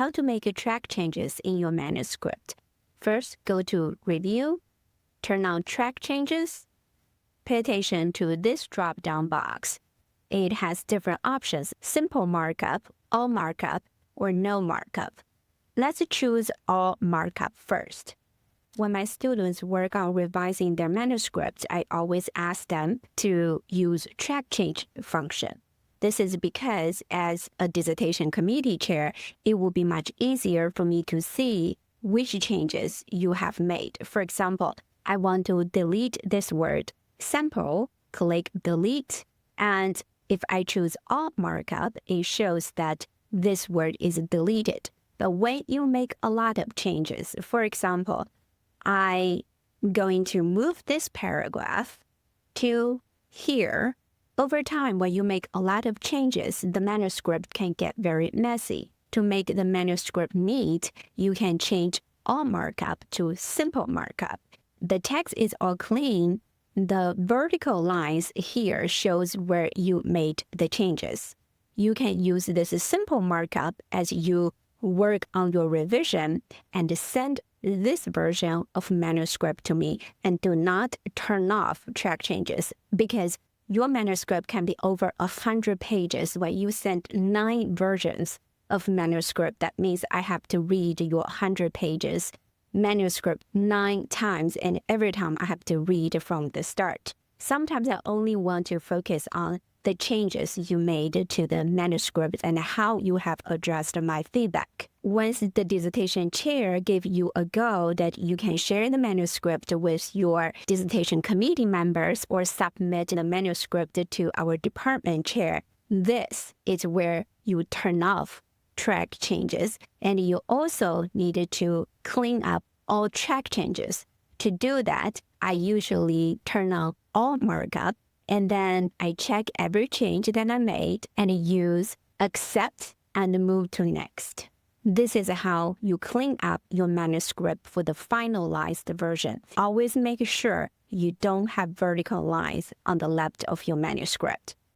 how to make track changes in your manuscript. First, go to Review, turn on Track Changes. Pay attention to this drop-down box. It has different options: simple markup, all markup, or no markup. Let's choose all markup first. When my students work on revising their manuscript, I always ask them to use track change function. This is because as a dissertation committee chair, it will be much easier for me to see which changes you have made. For example, I want to delete this word, sample, click delete, and if I choose all markup, it shows that this word is deleted. But when you make a lot of changes, for example, I'm going to move this paragraph to here. Over time, when you make a lot of changes, the manuscript can get very messy. To make the manuscript neat, you can change all markup to simple markup. The text is all clean. The vertical lines here shows where you made the changes. You can use this simple markup as you work on your revision and send this version of manuscript to me, and do not turn off track changes because your manuscript can be over 100 pages. When you send 9 versions of manuscript, that means I have to read your 100 pages manuscript 9 times, and every time I have to read from the start. Sometimes I only want to focus on the changes you made to the manuscript and how you have addressed my feedback. Once the dissertation chair gives you a go that you can share the manuscript with your dissertation committee members or submit the manuscript to our department chair, this is where you turn off track changes, and you also need to clean up all track changes. To do that, I usually turn on all markup, and then I check every change that I made and use accept and move to next. This is how you clean up your manuscript for the finalized version. Always make sure you don't have vertical lines on the left of your manuscript.